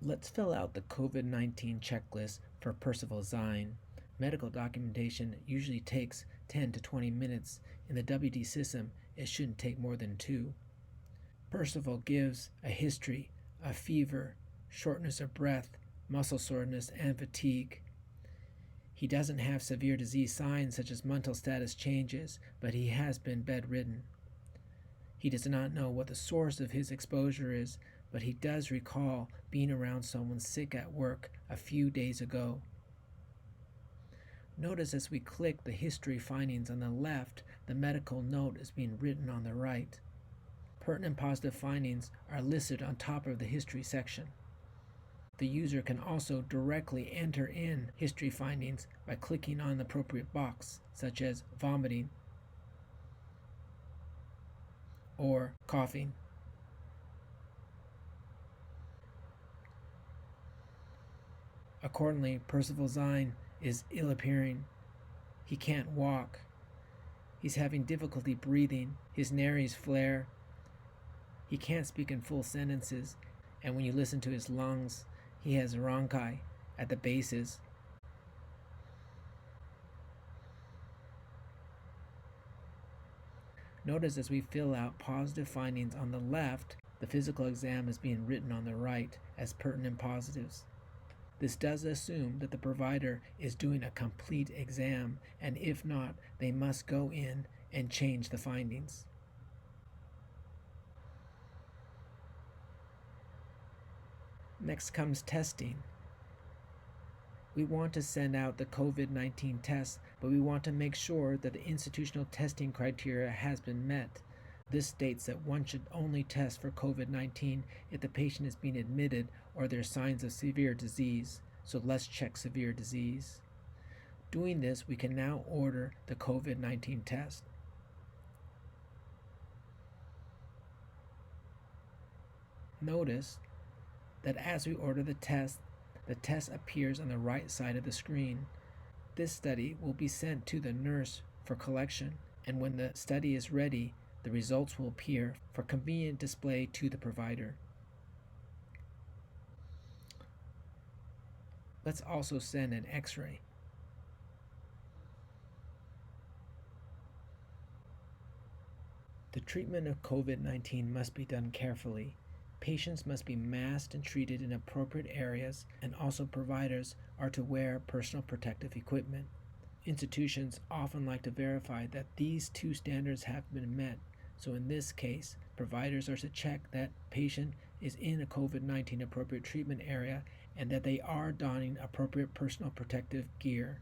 Let's fill out the COVID-19 checklist for Percival Zine. Medical documentation usually takes 10 to 20 minutes. In the WD system, it shouldn't take more than 2. Percival gives a history of fever, shortness of breath, muscle soreness, and fatigue. He doesn't have severe disease signs such as mental status changes, but he has been bedridden. He does not know what the source of his exposure is, but he does recall being around someone sick at work a few days ago. Notice as we click the history findings on the left, the medical note is being written on the right. Pertinent positive findings are listed on top of the history section. The user can also directly enter in history findings by clicking on the appropriate box, such as vomiting or coughing. Accordingly, Percival Zine is ill-appearing. He can't walk. He's having difficulty breathing. His nares flare. He can't speak in full sentences, and when you listen to his lungs, he has rhonchi at the bases. Notice as we fill out positive findings on the left, the physical exam is being written on the right as pertinent positives. This does assume that the provider is doing a complete exam, and if not, they must go in and change the findings. Next comes testing. We want to send out the COVID-19 test, but we want to make sure that the institutional testing criteria has been met. This states that one should only test for COVID-19 if the patient is being admitted or there are signs of severe disease. So let's check severe disease. Doing this, we can now order the COVID-19 test. Notice that as we order the test appears on the right side of the screen. This study will be sent to the nurse for collection, and when the study is ready, the results will appear for convenient display to the provider. Let's also send an X-ray. The treatment of COVID-19 must be done carefully. Patients must be masked and treated in appropriate areas, and also providers are to wear personal protective equipment. Institutions often like to verify that these two standards have been met, so in this case, providers are to check that patient is in a COVID-19 appropriate treatment area and that they are donning appropriate personal protective gear.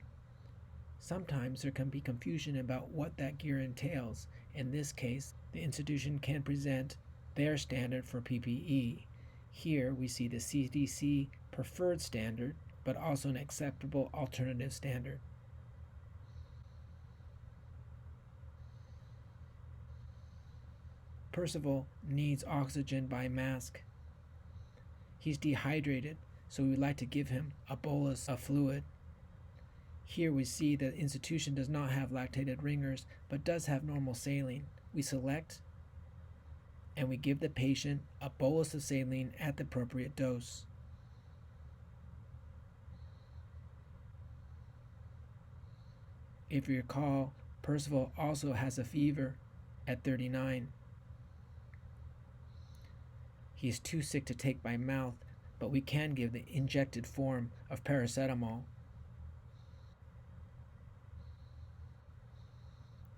Sometimes there can be confusion about what that gear entails. In this case, the institution can present their standard for PPE. Here we see the CDC preferred standard, but also an acceptable alternative standard. Percival needs oxygen by mask. He's dehydrated, so we would like to give him a bolus of fluid. Here we see that the institution does not have lactated ringers, but does have normal saline. We select and we give the patient a bolus of saline at the appropriate dose. If you recall, Percival also has a fever at 39. He is too sick to take by mouth, but we can give the injected form of paracetamol.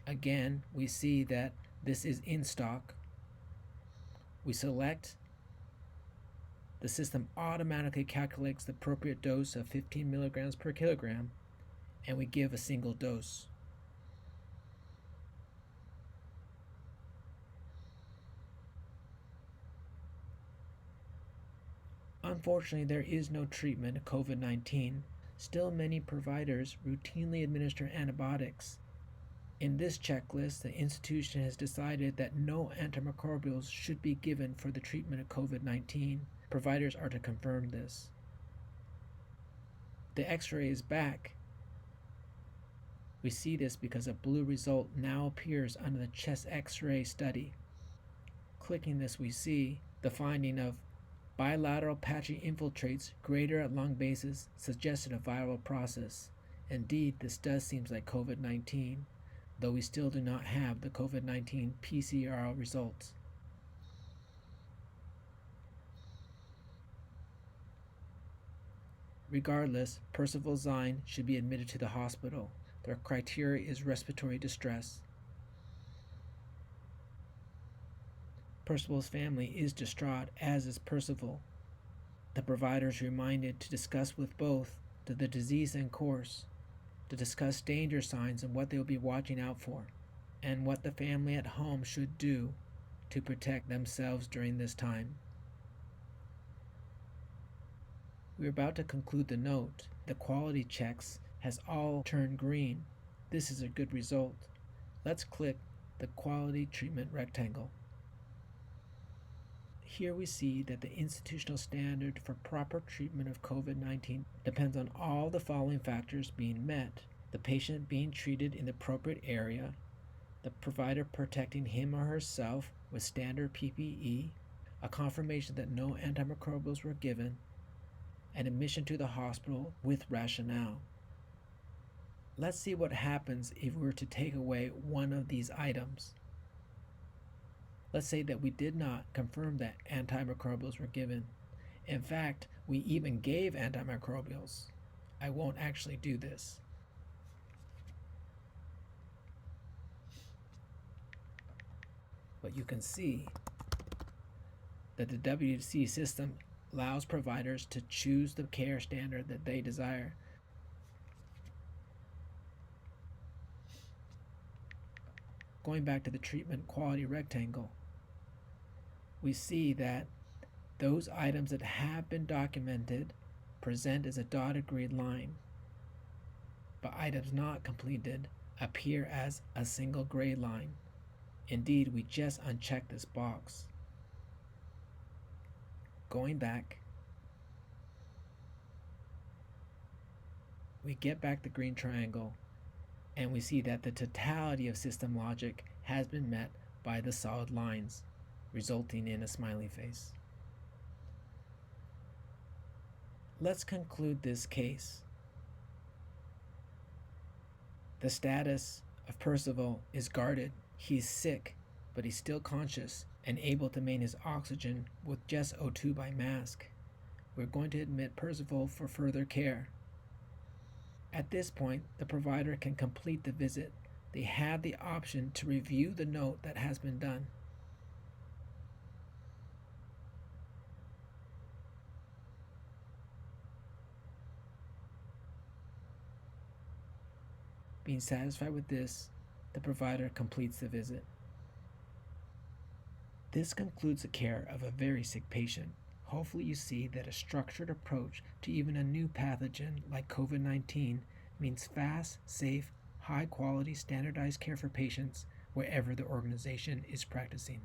Again, we see that this is in stock. We select. The system automatically calculates the appropriate dose of 15 milligrams per kilogram, and we give a single dose. Unfortunately, there is no treatment of COVID-19. Still, many providers routinely administer antibiotics. In this checklist, the institution has decided that no antimicrobials should be given for the treatment of COVID-19. Providers are to confirm this. The X-ray is back. We see this because a blue result now appears under the chest X-ray study. Clicking this, we see the finding of Bilateral patchy infiltrates greater at lung bases suggested a viral process. Indeed, this does seem like COVID-19, though we still do not have the COVID-19 PCR results. Regardless, Percival Zine should be admitted to the hospital. Their criteria is respiratory distress. Percival's family is distraught, as is Percival. The provider is reminded to discuss with both the disease and course, to discuss danger signs and what they will be watching out for, and what the family at home should do to protect themselves during this time. We're about to conclude the note. The quality checks has all turned green. This is a good result. Let's click the quality treatment rectangle. Here we see that the institutional standard for proper treatment of COVID-19 depends on all the following factors being met: the patient being treated in the appropriate area, the provider protecting him or herself with standard PPE, a confirmation that no antimicrobials were given, and admission to the hospital with rationale. Let's see what happens if we were to take away one of these items. Let's say that we did not confirm that antimicrobials were given. In fact, we even gave antimicrobials. I won't actually do this. But you can see that the WC system allows providers to choose the care standard that they desire. Going back to the treatment quality rectangle, we see that those items that have been documented present as a dotted green line, but items not completed appear as a single gray line. Indeed, we just unchecked this box. Going back, we get back the green triangle, and we see that the totality of system logic has been met by the solid lines, resulting in a smiley face. Let's conclude this case. The status of Percival is guarded. He's sick, but he's still conscious and able to maintain his oxygen with just O2 by mask. We're going to admit Percival for further care. At this point, the provider can complete the visit. They have the option to review the note that has been done. Being satisfied with this, the provider completes the visit. This concludes the care of a very sick patient. Hopefully you see that a structured approach to even a new pathogen like COVID-19 means fast, safe, high quality, standardized care for patients wherever the organization is practicing.